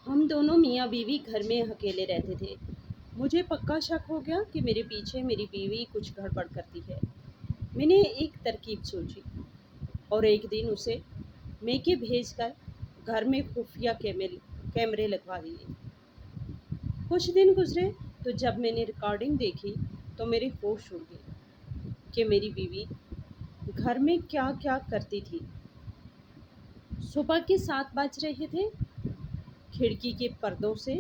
ہم دونوں میاں بیوی گھر میں اکیلے رہتے تھے۔ مجھے پکا شک ہو گیا کہ میرے پیچھے میری بیوی کچھ گڑبڑ کرتی ہے۔ میں نے ایک ترکیب سوچی اور ایک دن اسے میکے بھیج کر گھر میں خفیہ کیمرے لگوا دیے۔ کچھ دن گزرے تو جب میں نے ریکارڈنگ دیکھی تو میرے ہوش اڑ گئے کہ میری بیوی گھر میں کیا کیا کرتی تھی۔ صبح کے 7 بج رہے تھے، کھڑکی کے پردوں سے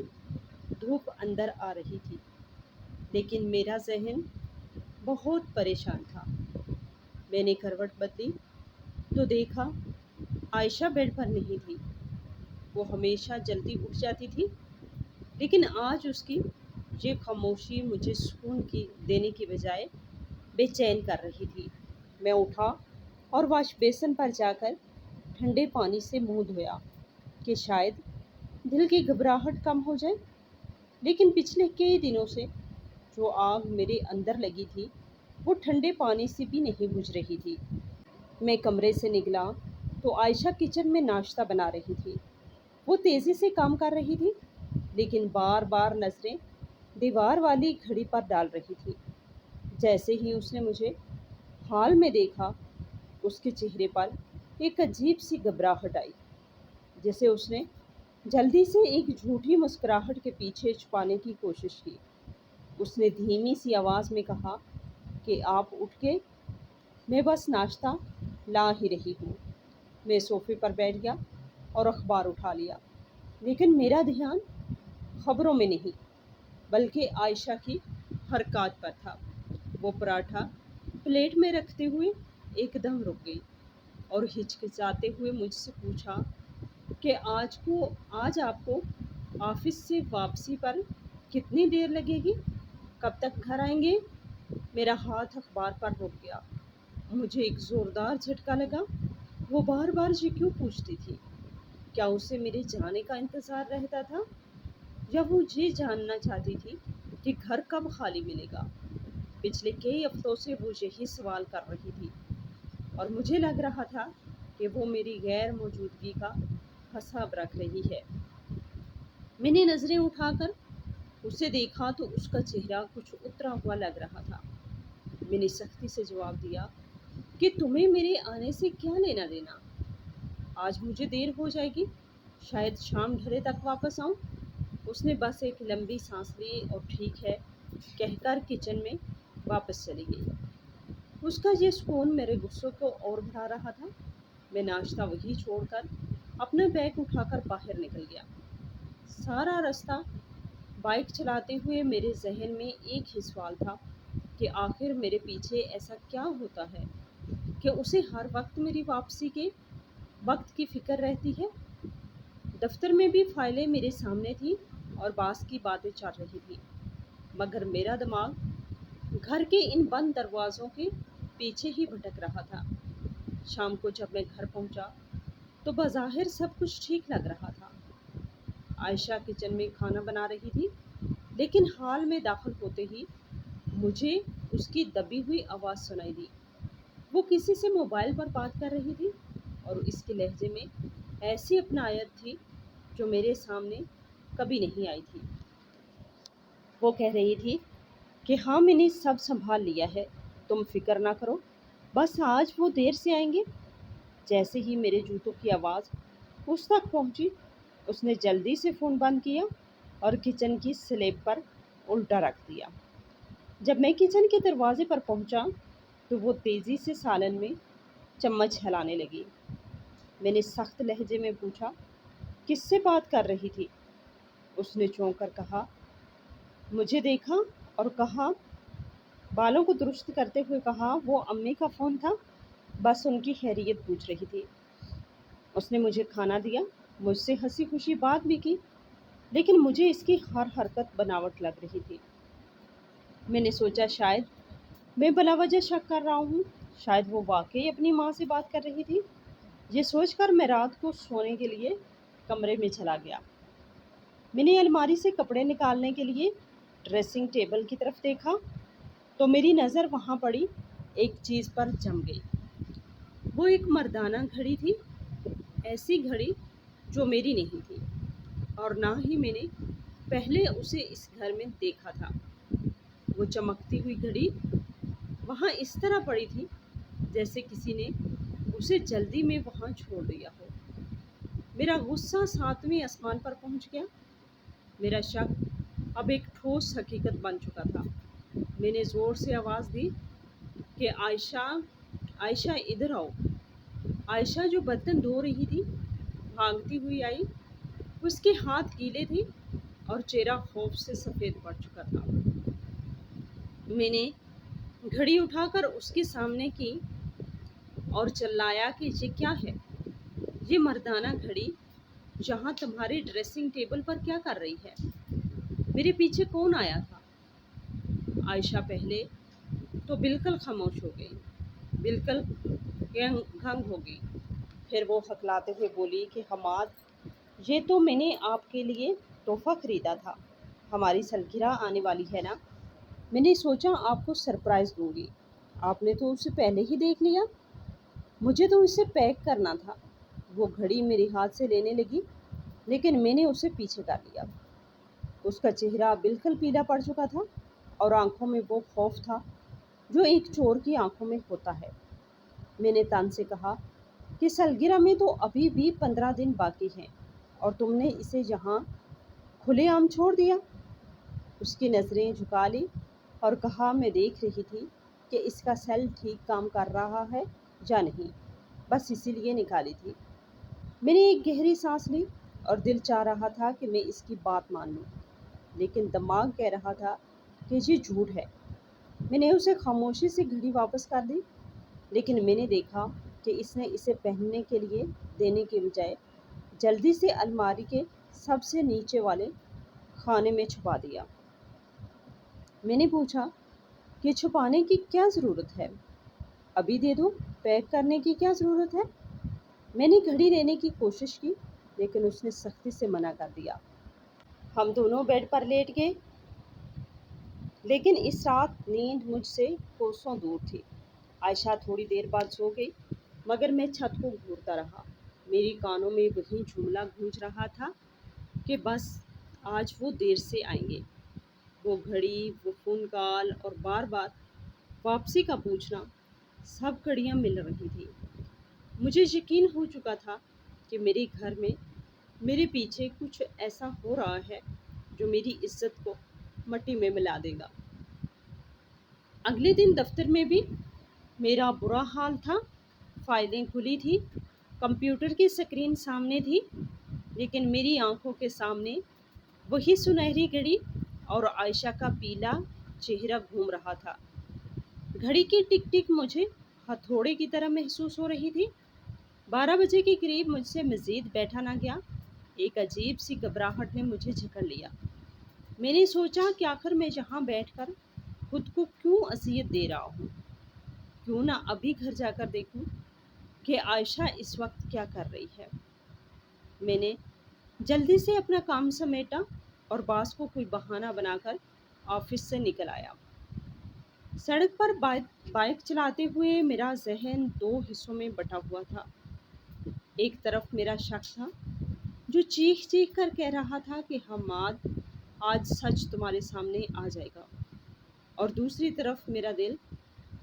دھوپ اندر آ رہی تھی، لیکن میرا ذہن بہت پریشان تھا۔ میں نے کروٹ بدلی تو دیکھا عائشہ بیڈ پر نہیں تھی۔ وہ ہمیشہ جلدی اٹھ جاتی تھی، لیکن آج اس کی یہ خاموشی مجھے سکون دینے کی بجائے بے چین کر رہی تھی۔ میں اٹھا اور واش بیسن پر جا کر ٹھنڈے پانی سے منہ دھویا کہ شاید دل کی گھبراہٹ کم ہو جائے، لیکن پچھلے کئی دنوں سے جو آگ میرے اندر لگی تھی وہ ٹھنڈے پانی سے بھی نہیں بجھ رہی تھی۔ میں کمرے سے نکلا تو عائشہ کچن میں ناشتہ بنا رہی تھی۔ وہ تیزی سے کام کر رہی تھی، لیکن بار بار نظریں دیوار والی گھڑی پر ڈال رہی تھی۔ جیسے ہی اس نے مجھے حال میں دیکھا، اس کے چہرے پر ایک عجیب سی گھبراہٹ آئی، جسے اس نے جلدی سے ایک جھوٹی مسکراہٹ کے پیچھے چھپانے کی کوشش کی۔ اس نے دھیمی سی آواز میں کہا کہ آپ اٹھ کے، میں بس ناشتہ لا ہی رہی ہوں۔ میں صوفے پر بیٹھ گیا اور اخبار اٹھا لیا، لیکن میرا دھیان خبروں میں نہیں بلکہ عائشہ کی حرکات پر تھا۔ وہ پراٹھا پلیٹ میں رکھتے ہوئے ایک دم رک گئی اور ہچکچاتے ہوئے مجھ سے پوچھا کہ آج آپ کو آفس سے واپسی پر کتنی دیر لگے گی؟ کب تک گھر آئیں گے؟ میرا ہاتھ اخبار پر رک گیا۔ مجھے ایک زوردار جھٹکا لگا۔ وہ بار بار یہ کیوں پوچھتی تھی؟ کیا اسے میرے جانے کا انتظار رہتا تھا، یا وہ یہ جاننا چاہتی تھی کہ گھر کب خالی ملے گا؟ پچھلے کئی ہفتوں سے وہ یہی سوال کر رہی تھی، اور مجھے لگ رہا تھا کہ وہ میری غیر موجودگی کا حساب رکھ رہی ہے۔ میں نے نظریں اٹھا کر اسے دیکھا تو اس کا چہرہ کچھ اترا ہوا لگ رہا تھا۔ میں نے سختی سے جواب دیا کہ تمہیں میرے آنے سے کیا لینا دینا؟ آج مجھے دیر ہو جائے گی، شاید شام ڈھلے تک واپس آؤں۔ اس نے بس ایک لمبی سانس لی اور ٹھیک ہے کہہ کر کچن میں واپس چلی گئی۔ اس کا یہ سکون میرے غصے کو اور بڑھا رہا تھا۔ میں ناشتہ وہی چھوڑ کر اپنا بیگ اٹھا کر باہر نکل گیا۔ سارا راستہ بائک چلاتے ہوئے میرے ذہن میں ایک ہی سوال تھا کہ آخر میرے پیچھے ایسا کیا ہوتا ہے کہ اسے ہر وقت میری واپسی کے وقت کی فکر رہتی ہے۔ دفتر میں بھی فائلیں میرے سامنے تھیں اور باس کی باتیں چل رہی تھیں، مگر میرا دماغ گھر کے ان بند دروازوں کے پیچھے ہی بھٹک رہا تھا۔ شام کو جب میں گھر پہنچا تو بظاہر سب کچھ ٹھیک لگ رہا تھا۔ عائشہ کچن میں کھانا بنا رہی تھی، لیکن ہال میں داخل ہوتے ہی مجھے اس کی دبی ہوئی آواز سنائی دی۔ وہ کسی سے موبائل پر بات کر رہی تھی اور اس کے لہجے میں ایسی اپنائیت تھی جو میرے سامنے کبھی نہیں آئی تھی۔ وہ کہہ رہی تھی کہ ہاں میں نے سب سنبھال لیا ہے، تم فکر نہ کرو، بس آج وہ دیر سے آئیں گے۔ جیسے ہی میرے جوتوں کی آواز اس تک پہنچی، اس نے جلدی سے فون بند کیا اور کچن کی سلیب پر الٹا رکھ دیا۔ جب میں کچن کے دروازے پر پہنچا تو وہ تیزی سے سالن میں چمچ ہلانے لگی۔ میں نے سخت لہجے میں پوچھا، کس سے بات کر رہی تھی؟ اس نے چونک کر کہا، مجھے دیکھا اور کہا، بالوں کو درست کرتے ہوئے کہا، وہ امی کا فون تھا، بس ان کی خیریت پوچھ رہی تھی۔ اس نے مجھے کھانا دیا، مجھ سے ہنسی خوشی بات بھی کی، لیکن مجھے اس کی ہر حرکت بناوٹ لگ رہی تھی۔ میں نے سوچا شاید میں بلا وجہ شک کر رہا ہوں، شاید وہ واقعی اپنی ماں سے بات کر رہی تھی۔ یہ سوچ کر میں رات کو سونے کے لیے کمرے میں چلا گیا۔ میں نے الماری سے کپڑے نکالنے کے لیے ڈریسنگ ٹیبل کی طرف دیکھا تو میری نظر وہاں پڑی ایک چیز پر جم گئی۔ وہ ایک مردانہ گھڑی تھی، ایسی گھڑی جو میری نہیں تھی، اور نہ ہی میں نے پہلے اسے اس گھر میں دیکھا تھا۔ وہ چمکتی ہوئی گھڑی وہاں اس طرح پڑی تھی جیسے کسی نے اسے جلدی میں وہاں چھوڑ دیا ہو۔ میرا غصہ ساتویں آسمان پر پہنچ گیا۔ میرا شک اب ایک ٹھوس حقیقت بن چکا تھا۔ میں نے زور سے آواز دی کہ عائشہ، عائشہ ادھر آؤ۔ عائشہ جو برتن دھو رہی تھی بھاگتی ہوئی آئی۔ اس کے ہاتھ گیلے تھے اور چہرہ خوف سے سفید پڑ چکا تھا۔ میں نے گھڑی اٹھا کر اس کے سامنے کی اور چلایا کہ یہ کیا ہے؟ یہ مردانہ گھڑی جہاں تمہارے ڈریسنگ ٹیبل پر کیا کر رہی ہے؟ میرے پیچھے کون آیا تھا؟ عائشہ پہلے تو بالکل خاموش ہو گئی، بالکل گھنگ ہو گئی۔ پھر وہ ہکلاتے ہوئے بولی کہ حماد، یہ تو میں نے آپ کے لیے تحفہ خریدا تھا۔ ہماری سالگرہ آنے والی ہے نا، میں نے سوچا آپ کو سرپرائز دوں گی۔ آپ نے تو اسے پہلے ہی دیکھ لیا۔ مجھے تو اسے پیک کرنا تھا۔ وہ گھڑی میرے ہاتھ سے لینے لگی لیکن میں نے اسے پیچھے کر لیا۔ اس کا چہرہ بالکل پیلا پڑ چکا تھا اور آنکھوں میں وہ خوف تھا جو ایک چور کی آنکھوں میں ہوتا ہے۔ میں نے تان سے کہا کہ سالگرہ میں تو ابھی بھی 15 دن باقی ہیں اور تم نے اسے یہاں کھلے عام چھوڑ دیا۔ اس کی نظریں جھکا لی اور کہا، میں دیکھ رہی تھی کہ اس کا سیل ٹھیک کام کر رہا ہے یا نہیں، بس اسی لیے نکالی تھی۔ میں نے ایک گہری سانس لی اور دل چاہ رہا تھا کہ میں اس کی بات مان لوں، لیکن دماغ کہہ رہا تھا کہ یہ جھوٹ ہے۔ میں نے اسے خاموشی سے گھڑی واپس کر دی، لیکن میں نے دیکھا کہ اس نے اسے پہننے کے لیے دینے کے بجائے جلدی سے الماری کے سب سے نیچے والے خانے میں چھپا دیا۔ میں نے پوچھا کہ چھپانے کی کیا ضرورت ہے؟ ابھی دے دو، پیک کرنے کی کیا ضرورت ہے؟ میں نے گھڑی لینے کی کوشش کی لیکن اس نے سختی سے منع کر دیا۔ ہم دونوں بیڈ پر لیٹ گئے، لیکن اس رات نیند مجھ سے کوسوں دور تھی۔ عائشہ تھوڑی دیر بعد سو گئی مگر میں چھت کو گھورتا رہا۔ میری کانوں میں وہی جملہ گونج رہا تھا کہ بس آج وہ دیر سے آئیں گے۔ وہ گھڑی، وہ فون کال اور بار بار واپسی کا پوچھنا، سب گھڑیاں مل رہی تھیں۔ مجھے یقین ہو چکا تھا کہ میرے گھر میں میرے پیچھے کچھ ایسا ہو رہا ہے جو میری عزت کو مٹی میں ملا دے گا۔ اگلے دن دفتر میں بھی میرا برا حال تھا۔ فائلیں کھلی تھی، کمپیوٹر کی اسکرین سامنے تھی، لیکن میری آنکھوں کے سامنے وہی سنہری گھڑی اور عائشہ کا پیلا چہرہ گھوم رہا تھا۔ گھڑی کی ٹک ٹک مجھے ہتھوڑے کی طرح محسوس ہو رہی تھی۔ 12 بجے کے قریب مجھ سے مزید بیٹھا نہ گیا۔ ایک عجیب سی گھبراہٹ نے مجھے جکڑ لیا۔ میں نے سوچا کہ آخر میں یہاں بیٹھ کر خود کو کیوں اذیت دے رہا ہوں؟ کیوں نہ ابھی گھر جا کر دیکھوں کہ عائشہ اس وقت کیا کر رہی ہے۔ میں نے جلدی سے اپنا کام سمیٹا اور باس کو کوئی بہانہ بنا کر آفس سے نکل آیا۔ سڑک پر بائیک چلاتے ہوئے میرا ذہن 2 حصوں میں بٹا ہوا تھا۔ ایک طرف میرا شک تھا جو چیخ چیخ کر کہہ رہا تھا کہ حماد، آج سچ تمہارے سامنے آ جائے گا، اور دوسری طرف میرا دل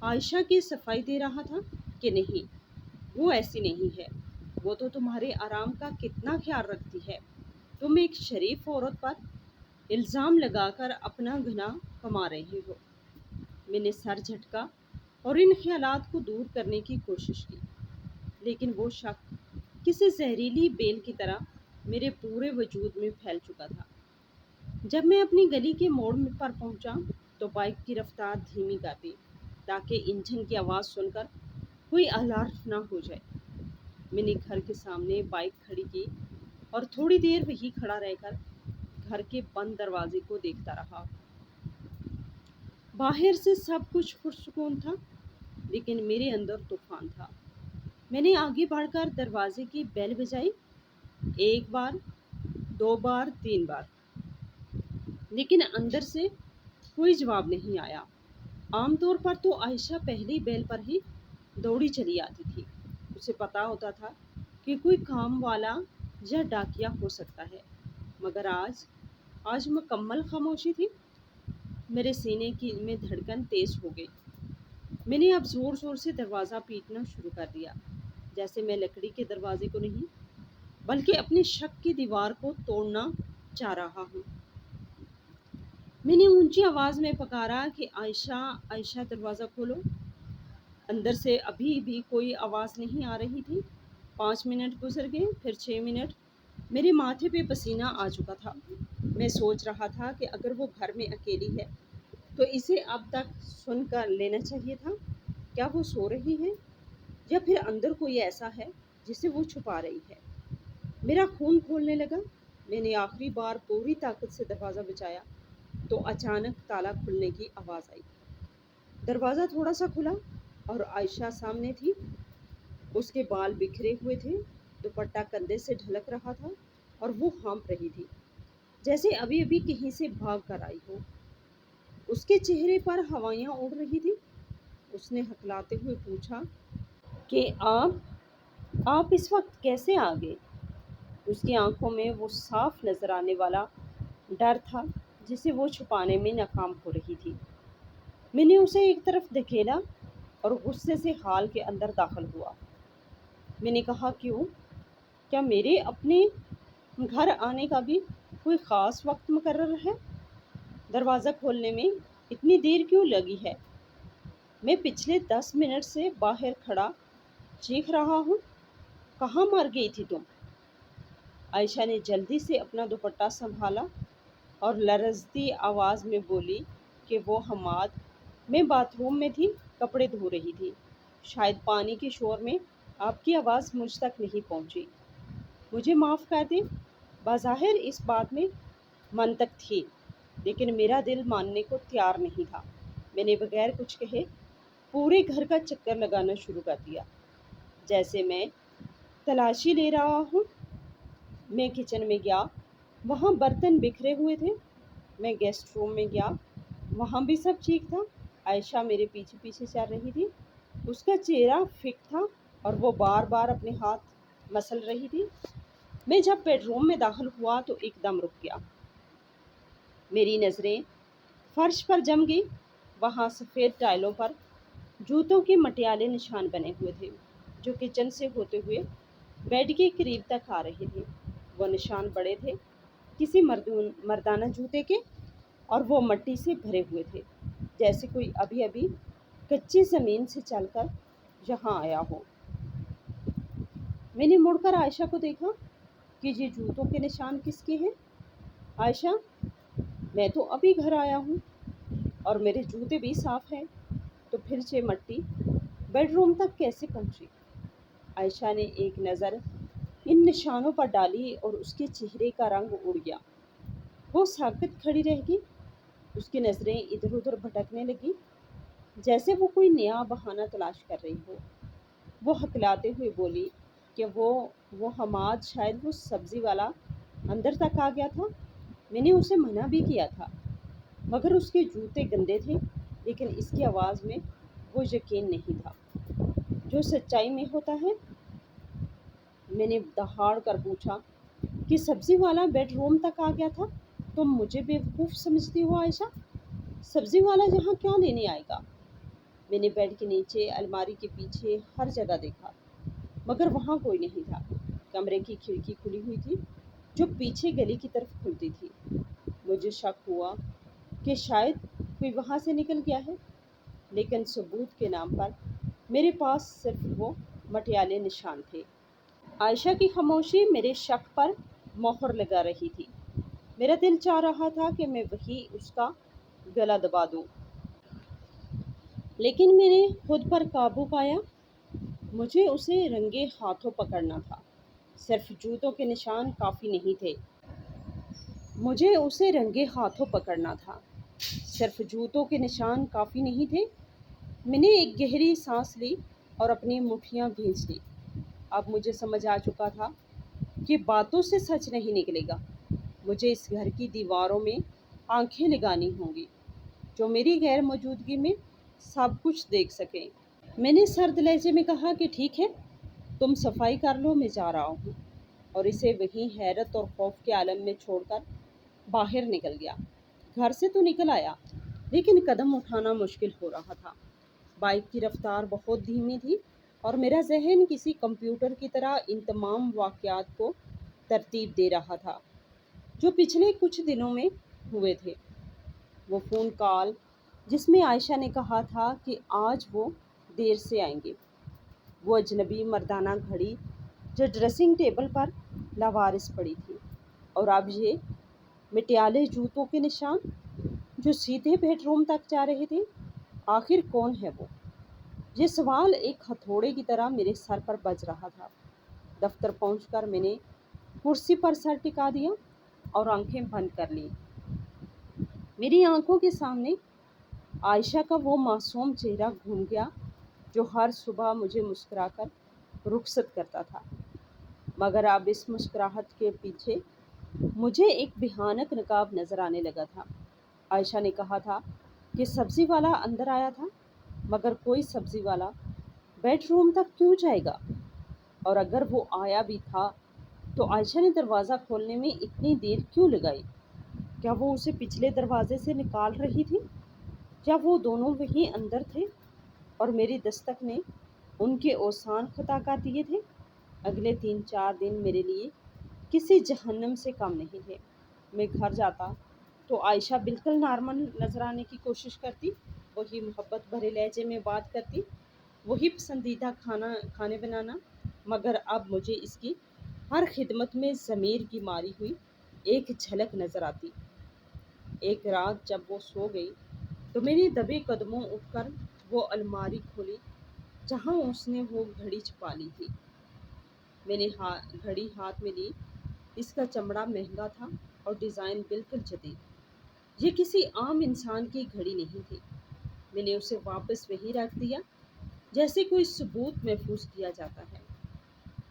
عائشہ کی صفائی دے رہا تھا کہ نہیں، وہ ایسی نہیں ہے، وہ تو تمہارے آرام کا کتنا خیال رکھتی ہے، تم ایک شریف عورت پر الزام لگا کر اپنا گناہ کما رہے ہو۔ میں نے سر جھٹکا اور ان خیالات کو دور کرنے کی کوشش کی، لیکن وہ شک کسی زہریلی بیل کی طرح میرے پورے وجود میں پھیل چکا تھا۔ جب میں اپنی گلی کے موڑ پر پہنچا تو بائیک کی رفتار دھیمی کر دی تاکہ انجن کی آواز سن کر کوئی الارم نہ ہو جائے۔ میں نے گھر کے سامنے بائیک کھڑی کی اور تھوڑی دیر وہی کھڑا رہ کر گھر کے بند دروازے کو دیکھتا رہا۔ باہر سے سب کچھ پرسکون تھا لیکن میرے اندر طوفان تھا۔ میں نے آگے بڑھ کر دروازے کی بیل بجائی، 1 بار، 2 بار، 3 بار، لیکن اندر سے کوئی جواب نہیں آیا۔ عام طور پر تو عائشہ پہلی بیل پر ہی دوڑی چلی آتی تھی۔ اسے پتہ ہوتا تھا کہ کوئی کام والا یا ڈاکیا ہو سکتا ہے، مگر آج مکمل خاموشی تھی۔ میرے سینے کی میں دھڑکن تیز ہو گئی۔ میں نے اب زور زور سے دروازہ پیٹنا شروع کر دیا، جیسے میں لکڑی کے دروازے کو نہیں بلکہ اپنے شک کی دیوار کو توڑنا چاہ رہا ہوں۔ میں نے اونچی آواز میں پکارا کہ عائشہ، عائشہ دروازہ کھولو۔ اندر سے ابھی بھی کوئی آواز نہیں آ رہی تھی۔ 5 منٹ گزر گئے، پھر 6 منٹ۔ میرے ماتھے پہ پسینہ آ چکا تھا۔ میں سوچ رہا تھا کہ اگر وہ گھر میں اکیلی ہے تو اسے اب تک سن کر لینا چاہیے تھا۔ کیا وہ سو رہی ہے یا پھر اندر کوئی ایسا ہے جسے وہ چھپا رہی ہے؟ میرا خون کھولنے لگا۔ میں نے آخری بار پوری طاقت سے دروازہ بچایا تو اچانک تالا کھلنے کی آواز آئی۔ دروازہ تھوڑا سا کھلا اور عائشہ سامنے تھی۔ اس کے بال بکھرے ہوئے تھے، دوپٹہ کندھے سے ڈھلک رہا تھا اور وہ ہانپ رہی تھی جیسے ابھی ابھی کہیں سے بھاگ کر آئی ہو۔ اس کے چہرے پر ہوائیاں اڑ رہی تھی۔ اس نے ہکلاتے ہوئے پوچھا کہ آپ اس وقت کیسے آ گئے؟ اس کی آنکھوں میں وہ صاف نظر آنے والا ڈر تھا جسے وہ چھپانے میں ناکام ہو رہی تھی۔ میں نے اسے ایک طرف دھکیلا اور غصے سے ہال کے اندر داخل ہوا۔ میں نے کہا، کیوں؟ کیا میرے اپنے گھر آنے کا بھی کوئی خاص وقت مقرر ہے؟ دروازہ کھولنے میں اتنی دیر کیوں لگی ہے؟ میں پچھلے 10 منٹ سے باہر کھڑا چیخ رہا ہوں۔ کہاں مر گئی تھی تم؟ عائشہ نے جلدی سے اپنا دوپٹہ سنبھالا اور لرزتی آواز میں بولی کہ وہ حماد میں باتھ روم میں تھی، کپڑے دھو رہی تھی۔ شاید پانی کے شور میں آپ کی آواز مجھ تک نہیں پہنچی۔ مجھے معاف کر دیں۔ بظاہر اس بات میں منطق تھی، لیکن میرا دل ماننے کو تیار نہیں تھا۔ میں نے بغیر کچھ کہے پورے گھر کا چکر لگانا شروع کر دیا، جیسے میں تلاشی لے رہا ہوں۔ میں کچن میں گیا، وہاں برتن بکھرے ہوئے تھے۔ میں گیسٹ روم میں گیا، وہاں بھی سب ٹھیک تھا۔ عائشہ میرے پیچھے پیچھے چل رہی تھی۔ اس کا چہرہ فٹ تھا اور وہ بار بار اپنے ہاتھ مسل رہی تھی۔ میں جب بیڈ روم میں داخل ہوا تو ایک دم رک گیا۔ میری نظریں فرش پر جم گئی۔ وہاں سفید ٹائلوں پر جوتوں کے مٹیالے نشان بنے ہوئے تھے جو کچن سے ہوتے ہوئے بیڈ کے قریب تک آ رہے تھے۔ وہ نشان بڑے تھے، کسی مردانہ جوتے کے، اور وہ مٹی سے بھرے ہوئے تھے، جیسے کوئی ابھی ابھی کچی زمین سے چل کر یہاں آیا ہو۔ میں نے مڑ کر عائشہ کو دیکھا کہ یہ جوتوں کے نشان کس کے ہیں۔ عائشہ، میں تو ابھی گھر آیا ہوں اور میرے جوتے بھی صاف ہیں، تو پھر یہ مٹی بیڈ روم تک کیسے پہنچی؟ عائشہ نے ایک نظر ان نشانوں پر ڈالی اور اس کے چہرے کا رنگ اڑ گیا۔ وہ ساکت کھڑی رہ گئی۔ اس کی نظریں ادھر ادھر بھٹکنے لگی جیسے وہ کوئی نیا بہانہ تلاش کر رہی ہو۔ وہ ہکلاتے ہوئے بولی کہ وہ حماد، شاید وہ سبزی والا اندر تک آ گیا تھا۔ میں نے اسے منع بھی کیا تھا، مگر اس کے جوتے گندے تھے، لیکن اس کی آواز میں وہ یقین نہیں تھا جو سچائی میں ہوتا ہے۔ میں نے دہاڑ کر پوچھا کہ سبزی والا بیڈ روم تک آ گیا تھا؟ تم مجھے بیوقوف سمجھتی ہو عائشہ؟ سبزی والا یہاں کیا لینے آئے گا؟ میں نے بیڈ کے نیچے، الماری کے پیچھے، ہر جگہ دیکھا، مگر وہاں کوئی نہیں تھا۔ کمرے کی کھڑکی کھلی ہوئی تھی جو پیچھے گلی کی طرف کھلتی تھی۔ مجھے شک ہوا کہ شاید کوئی وہاں سے نکل گیا ہے، لیکن ثبوت کے نام پر میرے پاس صرف وہ مٹیالے نشان تھے۔ عائشہ کی خاموشی میرے شک پر مہر لگا رہی تھی۔ میرا دل چاہ رہا تھا کہ میں وہی اس کا گلا دبا دوں، لیکن میں نے خود پر قابو پایا۔ مجھے اسے رنگے ہاتھوں پکڑنا تھا۔ صرف جوتوں کے نشان کافی نہیں تھے۔ مجھے اسے رنگے ہاتھوں پکڑنا تھا، صرف جوتوں کے نشان کافی نہیں تھے۔ میں نے ایک گہری سانس لی اور اپنی مٹھیاں بھینچ لی۔ اب مجھے سمجھ آ چکا تھا کہ باتوں سے سچ نہیں نکلے گا۔ مجھے اس گھر کی دیواروں میں آنکھیں لگانی ہوں گی جو میری غیر موجودگی میں سب کچھ دیکھ سکیں۔ میں نے سرد لہجے میں کہا کہ ٹھیک ہے، تم صفائی کر لو، میں جا رہا ہوں۔ اور اسے وہیں حیرت اور خوف کے عالم میں چھوڑ کر باہر نکل گیا۔ گھر سے تو نکل آیا لیکن قدم اٹھانا مشکل ہو رہا تھا۔ بائک کی رفتار بہت دھیمی تھی اور میرا ذہن کسی کمپیوٹر کی طرح ان تمام واقعات کو ترتیب دے رہا تھا جو پچھلے کچھ دنوں میں ہوئے تھے۔ وہ فون کال جس میں عائشہ نے کہا تھا کہ آج وہ دیر سے آئیں گے، وہ اجنبی مردانہ گھڑی جو ڈریسنگ ٹیبل پر لاوارث پڑی تھی، اور اب یہ مٹیالے جوتوں کے نشان جو سیدھے بیڈ روم تک جا رہے تھے۔ آخر کون ہے وہ؟ یہ سوال ایک ہتھوڑے کی طرح میرے سر پر بج رہا تھا۔ دفتر پہنچ کر میں نے کرسی پر سر ٹکا دیا اور آنکھیں بند کر لیں۔ میری آنکھوں کے سامنے عائشہ کا وہ معصوم چہرہ گھوم گیا جو ہر صبح مجھے مسکرا کر رخصت کرتا تھا، مگر اب اس مسکراہٹ کے پیچھے مجھے ایک بھیانک نقاب نظر آنے لگا تھا۔ عائشہ نے کہا تھا کہ سبزی والا اندر آیا تھا، مگر کوئی سبزی والا بیڈ روم تک کیوں جائے گا؟ اور اگر وہ آیا بھی تھا تو عائشہ نے دروازہ کھولنے میں اتنی دیر کیوں لگائی؟ کیا وہ اسے پچھلے دروازے سے نکال رہی تھی، یا وہ دونوں وہیں اندر تھے اور میری دستک نے ان کے اوسان خطا کر دیے تھے؟ اگلے 3-4 دن میرے لیے کسی جہنم سے کم نہیں تھے۔ میں گھر جاتا تو عائشہ بالکل نارمل نظر آنے کی کوشش کرتی، وہی محبت بھرے لہجے میں بات کرتی، وہی پسندیدہ کھانے بنانا، مگر اب مجھے اس کی ہر خدمت میں ضمیر کی ماری ہوئی ایک جھلک نظر آتی۔ ایک رات جب وہ سو گئی تو میں نے دبے قدموں اٹھ کر وہ الماری کھولی جہاں اس نے وہ گھڑی چھپا لی تھی۔ میں نے گھڑی ہاتھ میں لی۔ اس کا چمڑا مہنگا تھا اور ڈیزائن بالکل جدید۔ یہ کسی عام انسان کی گھڑی نہیں تھی۔ میں نے اسے واپس وہیں رکھ دیا جیسے کوئی ثبوت محفوظ کیا جاتا ہے۔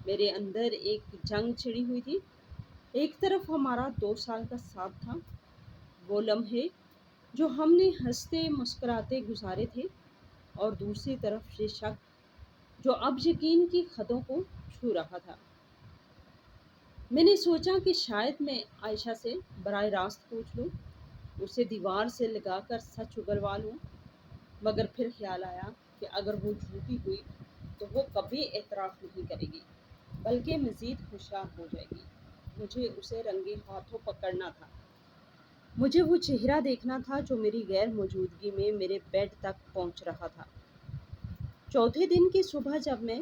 میرے اندر ایک جنگ چھڑی ہوئی تھی۔ ایک طرف ہمارا 2 سال کا ساتھ تھا، وہ لمحے جو ہم نے ہنستے مسکراتے گزارے تھے، اور دوسری طرف یہ شک جو اب یقین کی حدوں کو چھو رہا تھا۔ میں نے سوچا کہ شاید میں عائشہ سے براہ راست پوچھ لوں، اسے دیوار سے لگا کر سچ اگلوا لوں، مگر پھر خیال آیا کہ اگر وہ جھوٹی ہوئی تو وہ کبھی اعتراف نہیں کرے گی بلکہ مزید ہوشیار ہو جائے گی۔ مجھے اسے رنگے ہاتھوں پکڑنا تھا۔ مجھے وہ چہرہ دیکھنا تھا جو میری غیر موجودگی میں میرے بیڈ تک پہنچ رہا تھا۔ چوتھے دن کی صبح جب میں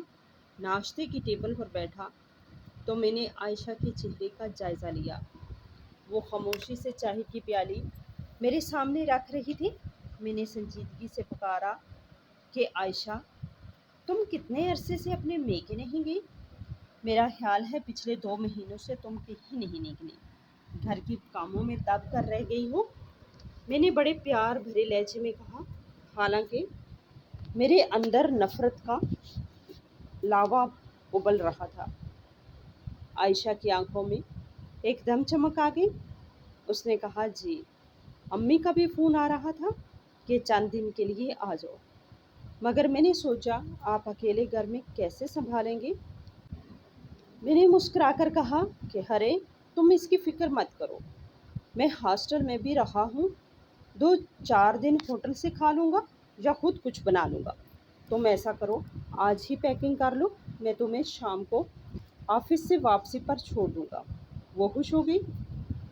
ناشتے کی ٹیبل پر بیٹھا تو میں نے عائشہ کے چہرے کا جائزہ لیا۔ وہ خاموشی سے چائے کی پیالی میرے سامنے رکھ رہی تھی۔ میں نے سنجیدگی سے پکارا کہ عائشہ، تم کتنے عرصے سے اپنے میکے نہیں گئی؟ میرا خیال ہے پچھلے 2 مہینوں سے تم کہیں نہیں نکلی، گھر کی کاموں میں دب کر رہ گئی ہو۔ میں نے بڑے پیار بھرے لہجے میں کہا، حالانکہ میرے اندر نفرت کا لاوا ابل رہا تھا۔ عائشہ کی آنکھوں میں ایک دم چمک آ گئی۔ اس نے کہا، جی، امی کا بھی فون آ رہا تھا کہ چند دن کے لیے آ جاؤ، مگر میں نے سوچا آپ اکیلے گھر میں کیسے سنبھالیں گے؟ میں نے مسکرا کر کہا کہ ارے تم اس کی فکر مت کرو، میں ہاسٹل میں بھی رہا ہوں، 2-4 دن ہوٹل سے کھا لوں گا یا خود کچھ بنا لوں گا۔ تم ایسا کرو، آج ہی پیکنگ کر لو، میں تمہیں شام کو آفس سے واپسی پر چھوڑ دوں گا۔ وہ خوش ہو گئی۔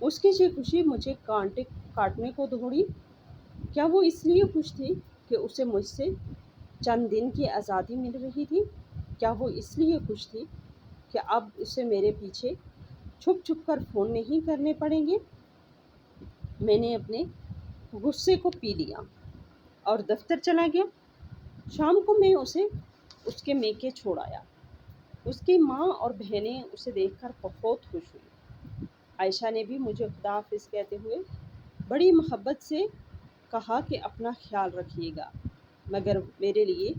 اس کی یہ خوشی مجھے کانٹے کاٹنے کو دوڑی۔ کیا وہ اس لیے خوش تھی کہ اسے مجھ سے چند دن کی آزادی مل رہی تھی؟ کیا وہ اس لیے خوش تھی کہ اب اسے میرے پیچھے چھپ چھپ کر فون نہیں کرنے پڑیں گے؟ میں نے اپنے غصے کو پی لیا اور دفتر چلا گیا۔ شام کو میں اسے اس کے میکے چھوڑ آیا۔ اس کی ماں اور بہنیں اسے دیکھ کر بہت خوش ہوئی۔ عائشہ نے بھی مجھے خدا حافظ کہتے ہوئے بڑی محبت سے کہا کہ اپنا خیال رکھیے گا، مگر میرے لیے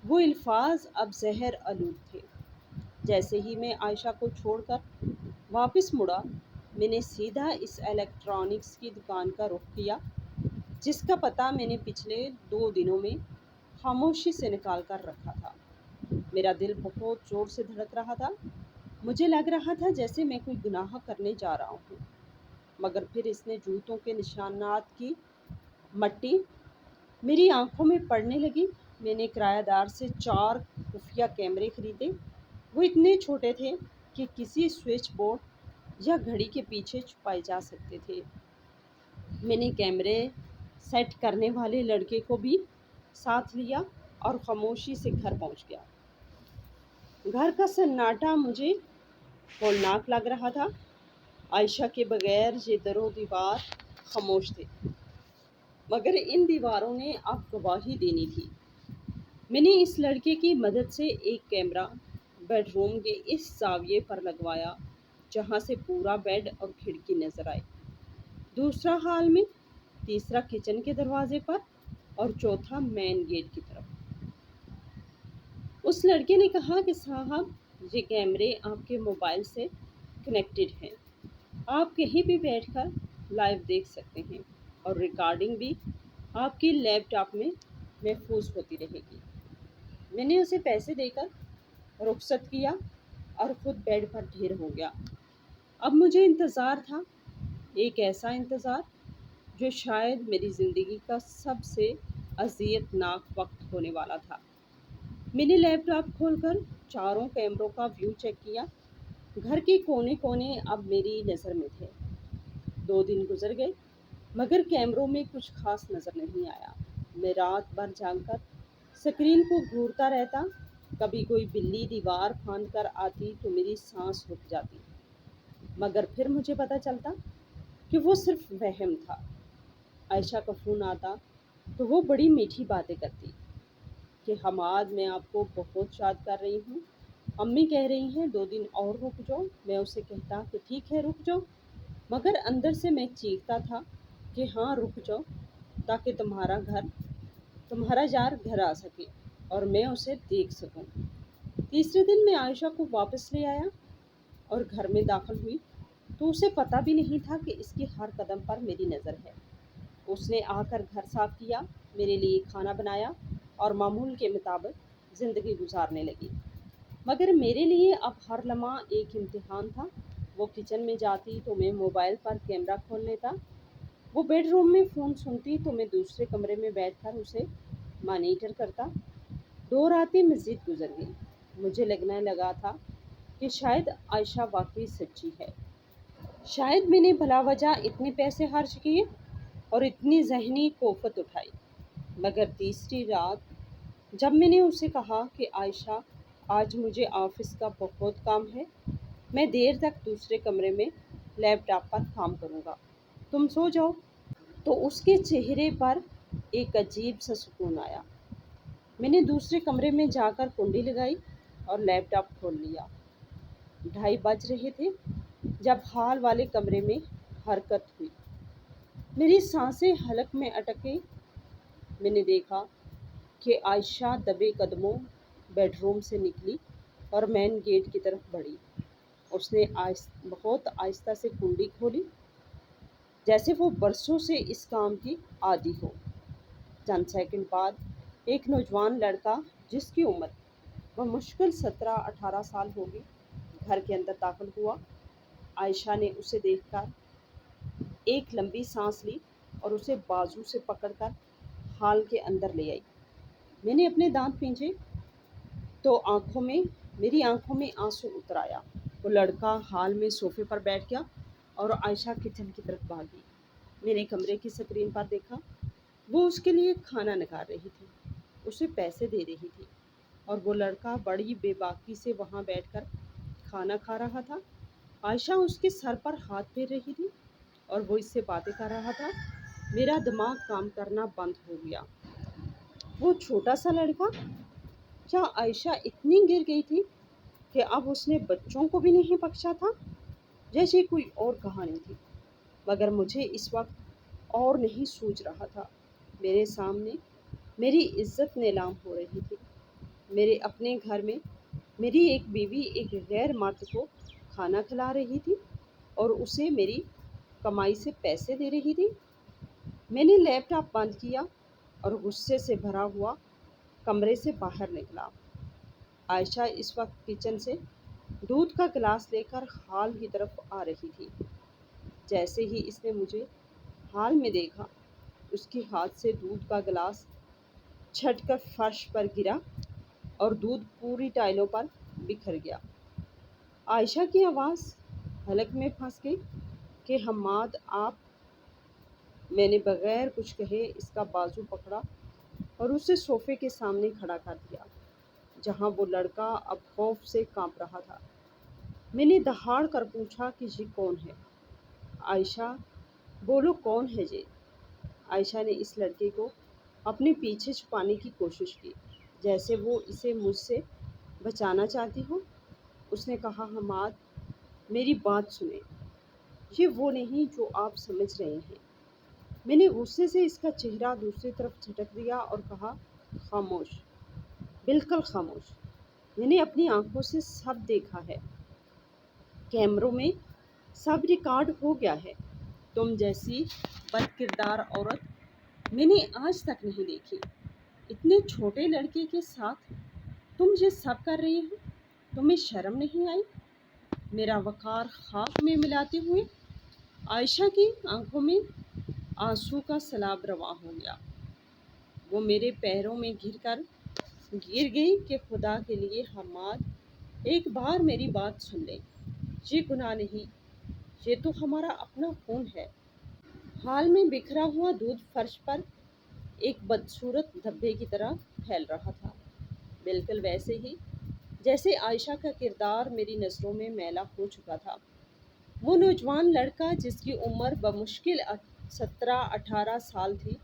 وہ الفاظ اب زہر آلود تھے۔ جیسے ہی میں عائشہ کو چھوڑ کر واپس مڑا، میں نے سیدھا اس الیکٹرانکس کی دکان کا رخ کیا جس کا پتہ میں نے پچھلے 2 دنوں میں خاموشی سے نکال کر رکھا تھا۔ میرا دل بہت زور سے دھڑک رہا تھا۔ مجھے لگ رہا تھا جیسے میں کوئی گناہ کرنے جا رہا ہوں، مگر پھر اس نے جوتوں کے نشانات کی مٹی میری آنکھوں میں پڑنے لگی۔ میں نے کرایہ دار سے 4 خفیہ کیمرے خریدے۔ وہ اتنے چھوٹے تھے کہ کسی سوئچ بورڈ یا گھڑی کے پیچھے چھپائے جا سکتے تھے۔ میں نے کیمرے سیٹ کرنے والے لڑکے کو بھی ساتھ لیا اور خاموشی سے گھر پہنچ گیا۔ گھر کا سناٹا مجھے ہولناک لگ رہا تھا۔ عائشہ کے بغیر یہ در و دیوار خاموش تھے، مگر ان دیواروں نے اب گواہی دینی تھی۔ میں نے اس لڑکے کی مدد سے ایک کیمرہ بیڈ روم کے اس زاویے پر لگوایا جہاں سے پورا بیڈ اور کھڑکی نظر آئے، دوسرا ہال میں، تیسرا کچن کے دروازے پر اور چوتھا مین گیٹ کی طرف۔ اس لڑکے نے کہا کہ صاحب یہ کیمرے آپ کے موبائل سے کنیکٹڈ ہیں، آپ کہیں بھی بیٹھ کر لائیو دیکھ سکتے ہیں اور ریکارڈنگ بھی آپ کی لیپ ٹاپ میں محفوظ ہوتی رہے گی۔ میں نے اسے پیسے دے کر رخصت کیا اور خود بیڈ پر ڈھیر ہو گیا۔ اب مجھے انتظار تھا، ایک ایسا انتظار جو شاید میری زندگی کا سب سے اذیت ناک وقت ہونے والا تھا۔ میں نے لیپ ٹاپ کھول کر چاروں کیمروں کا ویو چیک کیا۔ گھر کے کونے کونے اب میری نظر میں تھے۔ 2 دن گزر گئے مگر کیمروں میں کچھ خاص نظر نہیں آیا۔ میں رات بھر جاگ کر سکرین کو گھورتا رہتا، کبھی کوئی بلی دیوار پھاند کر آتی تو میری سانس رک جاتی، مگر پھر مجھے پتہ چلتا کہ وہ صرف وہم تھا۔ عائشہ کا فون آتا تو وہ بڑی میٹھی باتیں کرتی کہ حماد میں آپ کو بہت شاد کر رہی ہوں، امی کہہ رہی ہیں 2 دن اور رک جاؤ۔ میں اسے کہتا کہ ٹھیک ہے رک جاؤ، مگر اندر سے میں چیختا تھا کہ ہاں رک جاؤ تاکہ تمہارا یار گھر آ سکے اور میں اسے دیکھ سکوں۔ تیسرے دن میں عائشہ کو واپس لے آیا اور گھر میں داخل ہوئی تو اسے پتہ بھی نہیں تھا کہ اس کی ہر قدم پر میری نظر ہے۔ اس نے آ کر گھر صاف کیا، میرے لیے کھانا بنایا اور معمول کے مطابق زندگی گزارنے لگی، مگر میرے لیے اب ہر لمحہ ایک امتحان تھا۔ وہ کچن میں جاتی تو میں موبائل پر کیمرہ کھول لیتا، وہ بیڈ روم میں فون سنتی تو میں دوسرے کمرے میں بیٹھ کر اسے مانیٹر کرتا۔ 2 راتیں مزید گزر گئیں۔ مجھے لگنے لگا تھا کہ شاید عائشہ واقعی سچی ہے، شاید میں نے بلا وجہ اتنے پیسے خرچ کیے اور اتنی ذہنی کوفت اٹھائی۔ مگر تیسری رات جب میں نے اسے کہا کہ عائشہ آج مجھے آفس کا بہت کام ہے، میں دیر تک دوسرے کمرے میں لیپ ٹاپ پر کام کروں گا، تم سو جاؤ، تو اس کے چہرے پر ایک عجیب سا سکون آیا۔ میں نے دوسرے کمرے میں جا کر کنڈی لگائی اور لیپ ٹاپ کھول لیا۔ 2:30 بج رہے تھے جب ہال والے کمرے میں حرکت ہوئی۔ میری سانسیں حلق میں اٹک گئیں۔ میں نے دیکھا کہ عائشہ دبے قدموں بیڈ روم سے نکلی اور مین گیٹ کی طرف بڑھی۔ اس نے بہت آہستہ سے کنڈی کھولی، جیسے وہ برسوں سے اس کام کی عادی ہو۔ چند سیکنڈ بعد ایک نوجوان لڑکا جس کی عمر بمشکل 17-18 سال ہوگی گھر کے اندر داخل ہوا۔ عائشہ نے اسے دیکھ کر ایک لمبی سانس لی اور اسے بازو سے پکڑ کر ہال کے اندر لے آئی۔ میں نے اپنے دانت پینچے تو میری آنکھوں میں آنسو اتر آیا۔ وہ لڑکا ہال میں صوفے پر بیٹھ گیا اور عائشہ کچن کی طرف بھاگی۔ میں نے کمرے کی سکرین پر دیکھا، وہ اس کے لیے کھانا نکال رہی تھی، اسے پیسے دے رہی تھی، اور وہ لڑکا بڑی بے باکی سے وہاں بیٹھ کر کھانا کھا رہا تھا۔ عائشہ اس کے سر پر ہاتھ پھیر رہی تھی اور وہ اس سے باتیں کر رہا تھا۔ میرا دماغ کام کرنا بند ہو گیا۔ وہ چھوٹا سا لڑکا، کیا عائشہ اتنی گر گئی تھی کہ اب اس نے بچوں کو بھی نہیں بخشا تھا؟ جیسے کوئی اور کہانی تھی، مگر مجھے اس وقت اور نہیں سوچ رہا تھا۔ میرے سامنے میری عزت نیلام ہو رہی تھی۔ میرے اپنے گھر میں میری ایک بیوی ایک غیر مرد کو کھانا کھلا رہی تھی اور اسے میری کمائی سے پیسے دے رہی تھی۔ میں نے لیپ ٹاپ بند کیا اور غصے سے بھرا ہوا کمرے سے باہر نکلا۔ عائشہ اس وقت کچن سے دودھ کا گلاس لے کر ہال کی طرف آ رہی تھی۔ جیسے ہی اس نے مجھے ہال میں دیکھا، اس کے ہاتھ سے دودھ کا گلاس چھٹ کر فرش پر گرا اور دودھ پوری ٹائلوں پر بکھر گیا۔ عائشہ کی آواز حلق میں پھنس گئی کہ حماد آپ۔ میں نے بغیر کچھ کہے اس کا بازو پکڑا اور اسے صوفے کے سامنے کھڑا کر دیا، جہاں وہ لڑکا اب خوف سے کانپ رہا تھا۔ میں نے دہاڑ کر پوچھا کہ یہ کون ہے؟ عائشہ، بولو کون ہے یہ؟ عائشہ نے اس لڑکے کو اپنے پیچھے چھپانے کی کوشش کی، جیسے وہ اسے مجھ سے بچانا چاہتی ہو۔ اس نے کہا، حماد، میری بات سنیں، یہ وہ نہیں جو آپ سمجھ رہے ہیں۔ میں نے غصے سے اس کا چہرہ دوسری طرف جھٹک دیا اور کہا، خاموش، بالکل خاموش۔ میں نے اپنی آنکھوں سے سب دیکھا ہے، کیمروں میں سب ریکارڈ ہو گیا ہے۔ تم جیسی بد کردار عورت میں نے آج تک نہیں دیکھی۔ اتنے چھوٹے لڑکے کے ساتھ تم یہ سب کر رہی ہو، تمہیں شرم نہیں آئی؟ میرا وقار خاک میں ملاتے ہوئے عائشہ کی آنکھوں میں آنسو کا سیلاب رواں ہو گیا۔ وہ میرے پیروں میں گر گئی کہ خدا کے لیے حماد، ایک بار میری بات سن لے۔ یہ گناہ نہیں، یہ تو ہمارا اپنا خون ہے۔ حال میں بکھرا ہوا دودھ فرش پر ایک بدصورت دھبے کی طرح پھیل رہا تھا، بالکل ویسے ہی جیسے عائشہ کا کردار میری نظروں میں میلا ہو چکا تھا۔ وہ نوجوان لڑکا جس کی عمر بمشکل 17-18 سال تھی،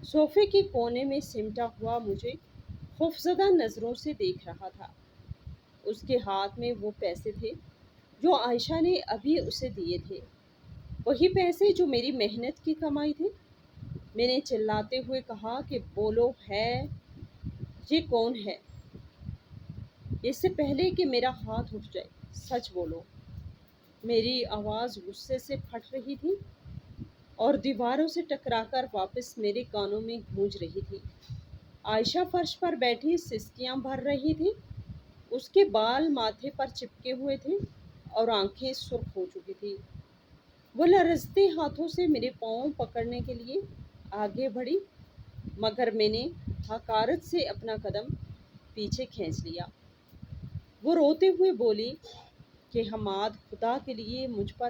صوفے کے کونے میں سمٹا ہوا مجھے خوفزدہ نظروں سے دیکھ رہا تھا۔ اس کے ہاتھ میں وہ پیسے تھے جو عائشہ نے ابھی اسے دیے تھے، وہی پیسے جو میری محنت کی کمائی تھی۔ میں نے چلاتے ہوئے کہا کہ بولو ہے، یہ کون ہے؟ اس سے پہلے کہ میرا ہاتھ اٹھ جائے، سچ بولو۔ میری آواز غصے سے پھٹ رہی تھی اور دیواروں سے ٹکرا کر واپس میرے کانوں میں گونج رہی تھی۔ عائشہ فرش پر بیٹھی سسکیاں بھر رہی تھی، اس کے بال ماتھے پر چپکے ہوئے تھے اور آنکھیں سرخ ہو چکی تھی۔ وہ لرزتے ہاتھوں سے میرے پاؤں پکڑنے کے لیے آگے بڑھی، مگر میں نے حقارت سے اپنا قدم پیچھے کھینچ لیا۔ وہ روتے ہوئے بولی کہ حماد، خدا کے لیے مجھ پر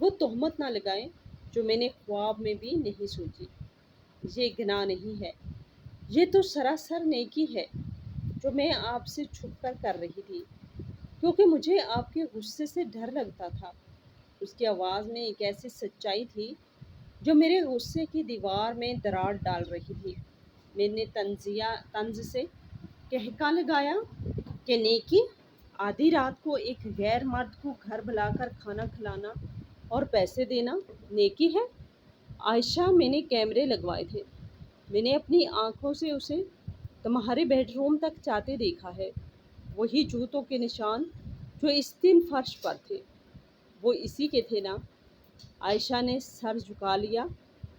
وہ تہمت نہ لگائیں جو میں نے خواب میں بھی نہیں سوچی۔ یہ گناہ نہیں ہے، یہ تو سراسر نیکی ہے جو میں آپ سے چھپ کر رہی تھی، کیونکہ مجھے آپ کے غصے سے ڈر لگتا تھا۔ اس کی آواز میں ایک ایسی سچائی تھی جو میرے غصے کی دیوار میں دراڑ ڈال رہی تھی۔ میں نے طنز سے کہکا لگایا کہ نیکی؟ آدھی رات کو ایک غیر مرد کو گھر بلا کر کھانا کھلانا اور پیسے دینا نیکی ہے؟ عائشہ، میں نے کیمرے لگوائے تھے، میں نے اپنی آنکھوں سے اسے تمہارے بیڈ روم تک جاتے دیکھا ہے، وہی جوتوں کے نشان جو اس دن فرش پر تھے، وہ اسی کے تھے نا؟ عائشہ نے سر جھکا لیا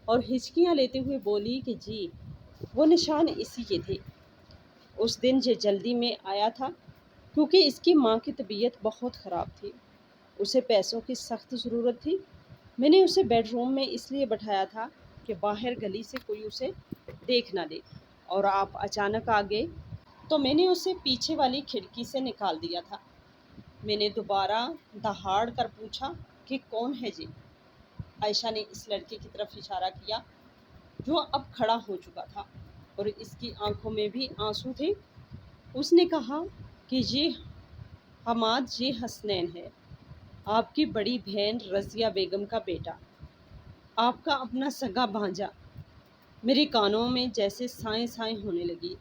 اور ہچکیاں لیتے ہوئے بولی کہ جی، وہ نشان اسی کے تھے۔ اس دن یہ جلدی میں آیا تھا کیونکہ اس کی ماں کی طبیعت بہت خراب تھی، اسے پیسوں کی سخت ضرورت تھی۔ میں نے اسے بیڈ روم میں اس لیے بٹھایا تھا کہ باہر گلی سے کوئی اسے دیکھ نہ لے، اور آپ اچانک آ گئے تو میں نے اسے پیچھے والی کھڑکی سے نکال دیا تھا۔ میں نے دوبارہ دہاڑ کر پوچھا کہ کون ہے یہ؟ عائشہ نے اس لڑکے کی طرف اشارہ کیا جو اب کھڑا ہو چکا تھا اور اس کی آنکھوں میں بھی آنسو تھے۔ اس نے کہا کہ یہ حماد، یہ حسنین ہے، آپ کی بڑی بہن رضیہ بیگم کا بیٹا، آپ کا اپنا سگا بھانجا۔ میرے کانوں میں جیسے سائیں سائیں ہونے لگی۔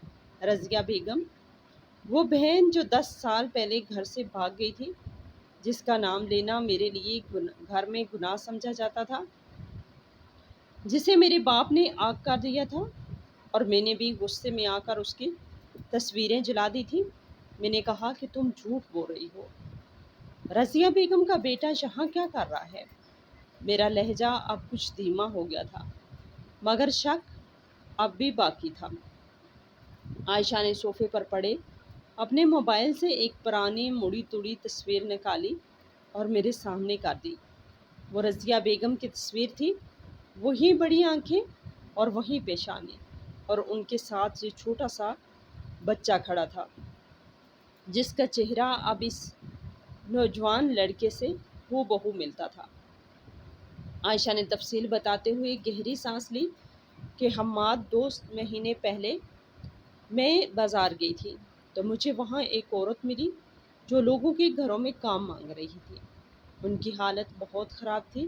رضیہ بیگم، وہ بہن جو 10 سال پہلے گھر سے بھاگ گئی تھی، جس کا نام لینا میرے لیے گھر میں گناہ سمجھا جاتا تھا، جسے میرے باپ نے آگ کر دیا تھا اور میں نے بھی غصے میں آ کر اس کی تصویریں جلا دی تھی۔ میں نے کہا کہ تم جھوٹ بول رہی ہو، رضیہ بیگم کا بیٹا یہاں کیا کر رہا ہے؟ میرا لہجہ اب کچھ دھیما ہو گیا تھا، مگر شک اب بھی باقی تھا۔ عائشہ نے صوفے پر پڑے اپنے موبائل سے ایک پرانی مڑی توڑی تصویر نکالی اور میرے سامنے کر دی۔ وہ رضیہ بیگم کی تصویر تھی، وہی بڑی آنکھیں اور وہی پیشانی، اور ان کے ساتھ یہ چھوٹا سا بچہ کھڑا تھا جس کا چہرہ اب اس نوجوان لڑکے سے ہو بہو ملتا تھا۔ عائشہ نے تفصیل بتاتے ہوئے گہری سانس لی کہ حماد 2 مہینے پہلے میں بازار گئی تھی تو مجھے وہاں ایک عورت ملی جو لوگوں کے گھروں میں کام مانگ رہی تھی۔ ان کی حالت بہت خراب تھی،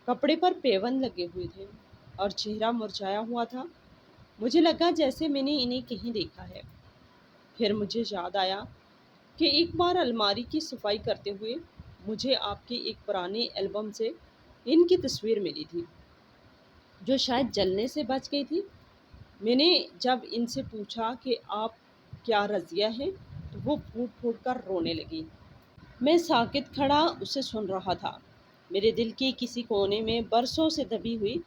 کپڑے پر پیوند لگے ہوئے تھے اور چہرہ مرجھایا ہوا تھا۔ مجھے لگا جیسے میں نے انہیں کہیں دیکھا ہے۔ پھر مجھے یاد آیا کہ ایک بار الماری کی صفائی کرتے ہوئے مجھے آپ کی ایک پرانی البم سے ان کی تصویر ملی تھی جو شاید جلنے سے بچ گئی تھی۔ میں نے جب ان سے پوچھا کہ آپ کیا رضیہ ہیں تو وہ پھوٹ پھوٹ کر رونے لگی۔ میں ساکت کھڑا اسے سن رہا تھا۔ میرے دل کی کسی کونے میں برسوں سے دبی ہوئی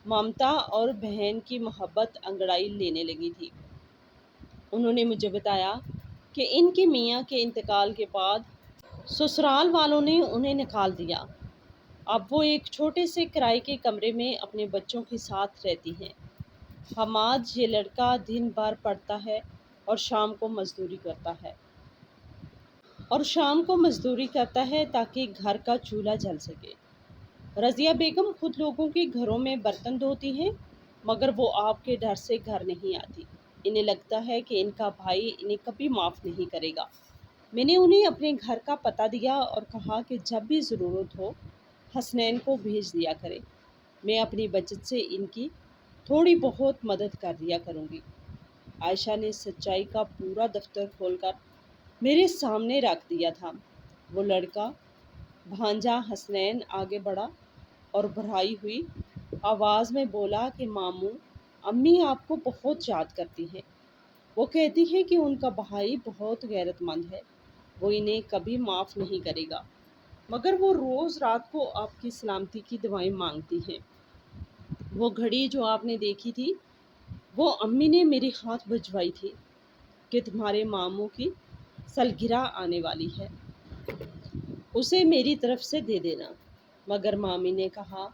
ممتا اور بہن کی محبت انگڑائی لینے لگی تھی۔ انہوں نے مجھے بتایا کہ ان کے میاں کے انتقال کے بعد سسرال والوں نے انہیں نکال دیا۔ اب وہ ایک چھوٹے سے کرائے کے کمرے میں اپنے بچوں کے ساتھ رہتی ہیں۔ حماد یہ لڑکا دن بھر پڑھتا ہے اور شام کو مزدوری کرتا ہے تاکہ گھر کا چولہا جل سکے۔ رضیہ بیگم خود لوگوں کے گھروں میں برتن دھوتی ہیں مگر وہ آپ کے ڈر سے گھر نہیں آتی۔ انہیں لگتا ہے کہ ان کا بھائی انہیں کبھی معاف نہیں کرے گا۔ میں نے انہیں اپنے گھر کا پتہ دیا اور کہا کہ جب بھی ضرورت ہو حسنین کو بھیج دیا کرے، میں اپنی بچت سے ان کی تھوڑی بہت مدد کر دیا کروں گی۔ عائشہ نے سچائی کا پورا دفتر کھول کر میرے سامنے رکھ دیا تھا۔ وہ لڑکا بھانجا حسنین آگے بڑھا اور بھرائی ہوئی آواز میں بولا کہ ماموں، امی آپ کو بہت یاد کرتی ہیں۔ وہ کہتی ہیں کہ ان کا بھائی بہت غیرت مند ہے، وہ انہیں کبھی معاف نہیں کرے گا، مگر وہ روز رات کو آپ کی سلامتی کی دعائیں مانگتی ہیں۔ وہ گھڑی جو آپ نے دیکھی تھی وہ امی نے میرے ہاتھ بھجوائی تھی کہ تمہارے ماموں کی سالگرہ آنے والی ہے، اسے میری طرف سے دے دینا۔ مگر مامی نے کہا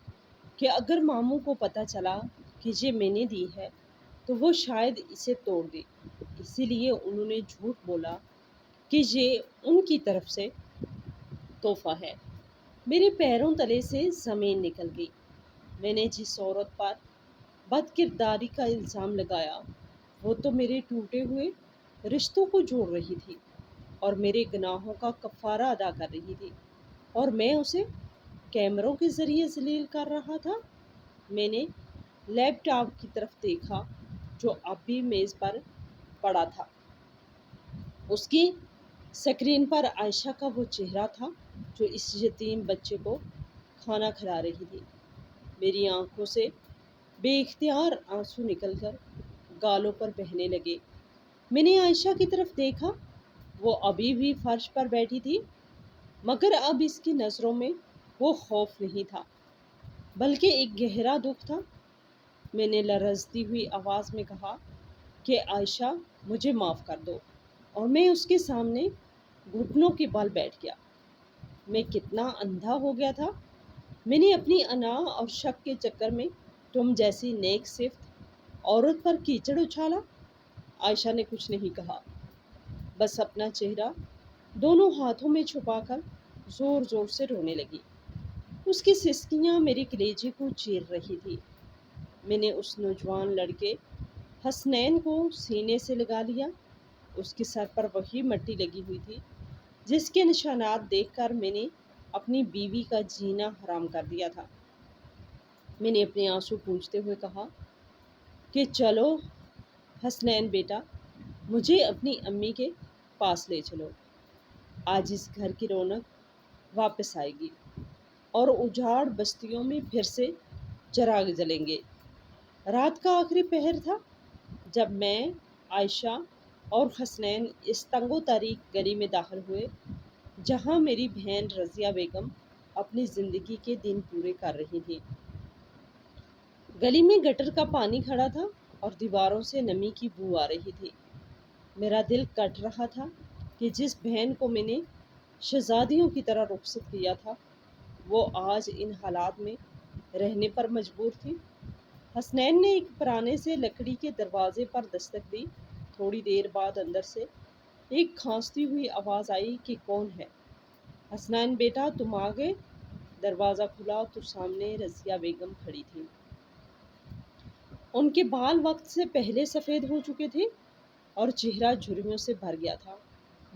کہ اگر ماموں کو پتہ چلا کہ یہ میں نے دی ہے تو وہ شاید اسے توڑ دے، اسی لیے انہوں نے جھوٹ بولا کہ یہ ان کی طرف سے تحفہ ہے۔ میرے پیروں تلے سے زمین نکل گئی۔ میں نے جس عورت پر بد کرداری کا الزام لگایا وہ تو میرے ٹوٹے ہوئے رشتوں کو جوڑ رہی تھی اور میرے گناہوں کا کفارہ ادا کر رہی تھی، اور میں اسے کیمروں کے ذریعے ذلیل کر رہا تھا۔ میں نے لیپ ٹاپ کی طرف دیکھا جو اب بھی میز پر پڑا تھا۔ اس کی سکرین پر عائشہ کا وہ چہرہ تھا جو اس یتیم بچے کو کھانا کھلا رہی تھی۔ میری آنکھوں سے بے اختیار آنسو نکل کر گالوں پر بہنے لگے۔ میں نے عائشہ کی طرف دیکھا، وہ ابھی بھی فرش پر بیٹھی تھی، مگر اب اس کی نظروں میں وہ خوف نہیں تھا بلکہ ایک گہرا دکھ تھا۔ میں نے لرزتی ہوئی آواز میں کہا کہ عائشہ مجھے معاف کر دو، اور میں اس کے سامنے گھٹنوں کے بل بیٹھ گیا۔ میں کتنا اندھا ہو گیا تھا۔ میں نے اپنی انا اور شک کے چکر میں تم جیسی نیک صفت عورت پر کیچڑ اچھالا۔ عائشہ نے کچھ نہیں کہا، بس اپنا چہرہ دونوں ہاتھوں میں چھپا کر زور زور سے رونے لگی۔ اس کی سسکیاں میرے کلیجے کو چیر رہی تھی۔ میں نے اس نوجوان لڑکے حسنین کو سینے سے لگا لیا۔ اس کے سر پر وہی مٹی لگی ہوئی تھی جس کے نشانات دیکھ کر میں نے اپنی بیوی کا جینا حرام کر دیا تھا۔ میں نے اپنے آنسو پونچھتے ہوئے کہا کہ چلو حسنین بیٹا، مجھے اپنی امی کے پاس لے چلو۔ آج اس گھر کی رونق واپس آئے گی اور اجاڑ بستیوں میں پھر سے چراغ جلیں گے۔ رات کا آخری پہر تھا جب میں، عائشہ اور حسنین اس تنگ و تاریک گلی میں داخل ہوئے جہاں میری بہن رضیہ بیگم اپنی زندگی کے دن پورے کر رہی تھی۔ گلی میں گٹر کا پانی کھڑا تھا اور دیواروں سے نمی کی بو آ رہی تھی۔ میرا دل کٹ رہا تھا کہ جس بہن کو میں نے شہزادیوں کی طرح رخصت کیا تھا وہ آج ان حالات میں رہنے پر مجبور تھی۔ حسنین نے ایک پرانے سے لکڑی کے دروازے پر دستک دی۔ تھوڑی دیر بعد اندر سے ایک کھانستی ہوئی آواز آئی کہ کون ہے؟ حسنین بیٹا تم آ گئے۔ دروازہ کھلا تو سامنے رضیہ بیگم کھڑی تھی۔ ان کے بال وقت سے پہلے سفید ہو چکے تھے اور چہرہ جھریوں سے بھر گیا تھا۔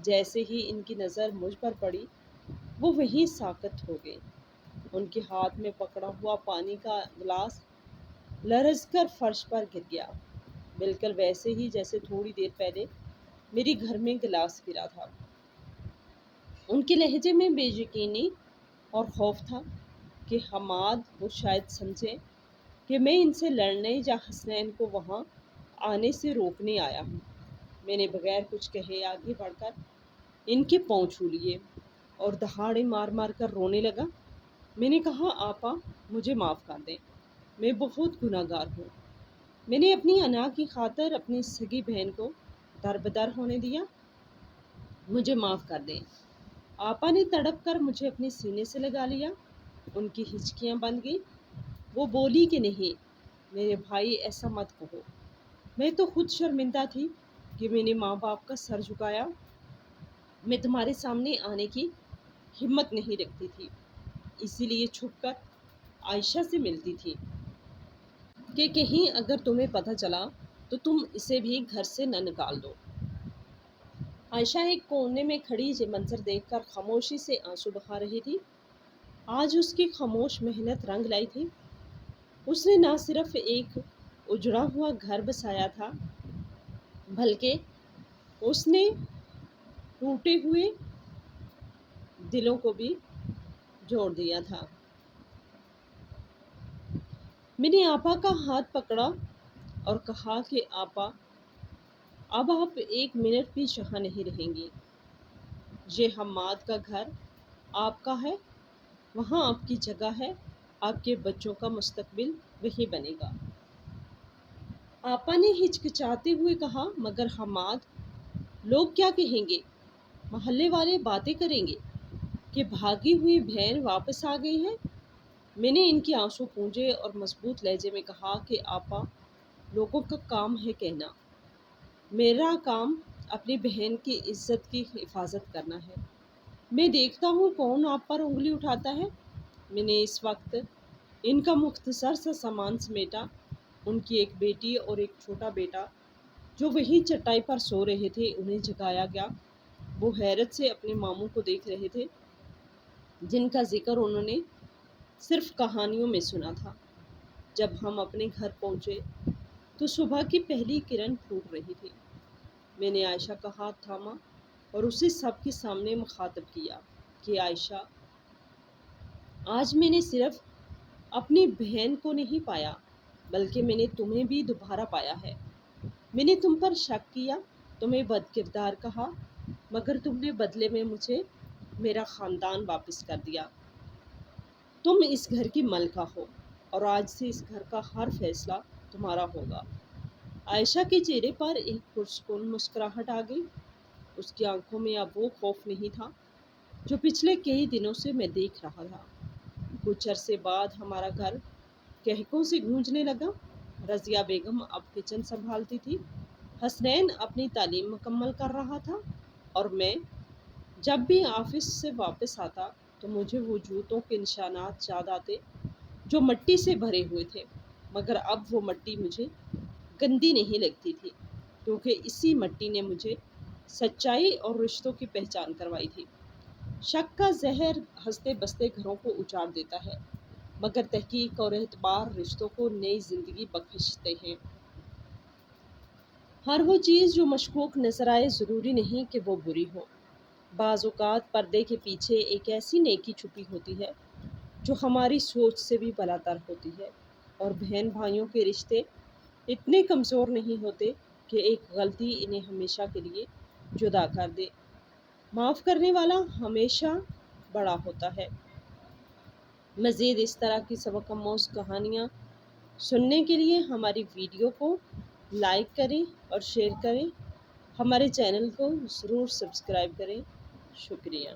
جیسے ہی ان کی نظر مجھ پر پڑی وہ وہیں ساکت ہو گئے۔ ان کے ہاتھ میں پکڑا ہوا پانی کا گلاس لرز کر فرش پر گر گیا، بالکل ویسے ہی جیسے تھوڑی دیر پہلے میری گھر میں گلاس گرا تھا۔ ان کے لہجے میں بے یقینی اور خوف تھا کہ حماد وہ شاید سمجھے کہ میں ان سے لڑنے یا حسنین کو وہاں آنے سے روکنے آیا ہوں۔ میں نے بغیر کچھ کہے آگے بڑھ کر ان کے پاؤں چھو لیے اور دہاڑے مار مار کر رونے لگا۔ میں نے کہا آپا مجھے معاف کر دیں، میں بہت گناہ گار ہوں۔ میں نے اپنی انا کی خاطر اپنی سگی بہن کو دربدر ہونے دیا، مجھے معاف کر دیں۔ آپا نے تڑپ کر مجھے اپنے سینے سے لگا لیا۔ ان کی ہچکیاں بند گئی۔ وہ بولی کہ نہیں میرے بھائی ایسا مت کہو، میں تو خود شرمندہ تھی کہ میں نے ماں باپ کا سر جھکایا۔ میں تمہارے سامنے آنے کی ہمت نہیں رکھتی تھی، اسی لیے چھپ کر عائشہ سے ملتی تھی کہ کہیں اگر تمہیں پتہ چلا تو تم اسے بھی گھر سے نہ نکال دو۔ عائشہ ایک کونے میں کھڑی یہ منظر دیکھ کر خاموشی سے آنسو بہا رہی تھی۔ آج اس کی خاموش محنت رنگ لائی تھی۔ اس نے نہ صرف ایک اجڑا ہوا گھر بسایا تھا بلکہ اس نے ٹوٹے ہوئے دلوں کو بھی جوڑ دیا تھا۔ میں نے آپا کا ہاتھ پکڑا اور کہا کہ آپا اب آپ ایک منٹ بھی یہاں نہیں رہیں گی۔ یہ حماد کا گھر آپ کا ہے، وہاں آپ کی جگہ ہے، آپ کے بچوں کا مستقبل وہی بنے گا۔ آپا نے ہچکچاتے ہوئے کہا مگر حماد لوگ کیا کہیں گے؟ محلے والے باتیں کریں گے کہ بھاگی ہوئی بہن واپس آ گئی ہے۔ میں نے ان کے آنسو پونجے اور مضبوط لہجے میں کہا کہ آپا لوگوں کا کام ہے کہنا، میرا کام اپنی بہن کی عزت کی حفاظت کرنا ہے۔ میں دیکھتا ہوں کون آپ پر انگلی اٹھاتا ہے۔ میں نے اس وقت ان کا مختصر سا سامان سمیٹا۔ ان کی ایک بیٹی اور ایک چھوٹا بیٹا جو وہیں چٹائی پر سو رہے تھے انہیں جگایا گیا۔ وہ حیرت سے اپنے ماموں کو دیکھ رہے تھے جن کا ذکر انہوں نے صرف کہانیوں میں سنا تھا۔ جب ہم اپنے گھر پہنچے تو صبح کی پہلی کرن پھوٹ رہی تھی۔ میں نے عائشہ کا ہاتھ تھاما اور اسے سب کے سامنے مخاطب کیا کہ عائشہ آج میں نے صرف اپنی بہن کو نہیں پایا بلکہ میں نے تمہیں بھی دوبارہ پایا ہے۔ میں نے تم پر شک کیا، تمہیں بد کردار کہا، مگر تم نے بدلے میں مجھے میرا خاندان واپس کر دیا۔ تم اس گھر کی ملکہ ہو اور آج سے اس گھر کا ہر فیصلہ تمہارا ہوگا۔ عائشہ کے چہرے پر ایک پرسکون مسکراہٹ آ گئی۔ اس کی آنکھوں میں اب وہ خوف نہیں تھا جو پچھلے کئی دنوں سے میں دیکھ رہا تھا۔ کچھ عرصے بعد ہمارا گھر کہکوں سے گونجنے لگا۔ رضیہ بیگم اب کچن سنبھالتی تھی، حسنین اپنی تعلیم مکمل کر رہا تھا اور میں جب بھی آفس سے واپس آتا تو مجھے وہ جوتوں کے نشانات یاد آتے جو مٹی سے بھرے ہوئے تھے، مگر اب وہ مٹی مجھے گندی نہیں لگتی تھی کیونکہ اسی مٹی نے مجھے سچائی اور رشتوں کی پہچان کروائی تھی۔ شک کا زہر ہنستے بستے گھروں کو اجاڑ دیتا ہے مگر تحقیق اور اعتبار رشتوں کو نئی زندگی بخشتے ہیں۔ ہر وہ چیز جو مشکوک نظر آئے ضروری نہیں کہ وہ بری ہو۔ بعض اوقات پردے کے پیچھے ایک ایسی نیکی چھپی ہوتی ہے جو ہماری سوچ سے بھی بالاتر ہوتی ہے، اور بہن بھائیوں کے رشتے اتنے کمزور نہیں ہوتے کہ ایک غلطی انہیں ہمیشہ کے لیے جدا کر دے۔ معاف کرنے والا ہمیشہ بڑا ہوتا ہے۔ مزید اس طرح کی سبق آموز کہانیاں سننے کے لیے ہماری ویڈیو کو لائک کریں اور شیئر کریں۔ ہمارے چینل کو ضرور سبسکرائب کریں۔ شکریہ۔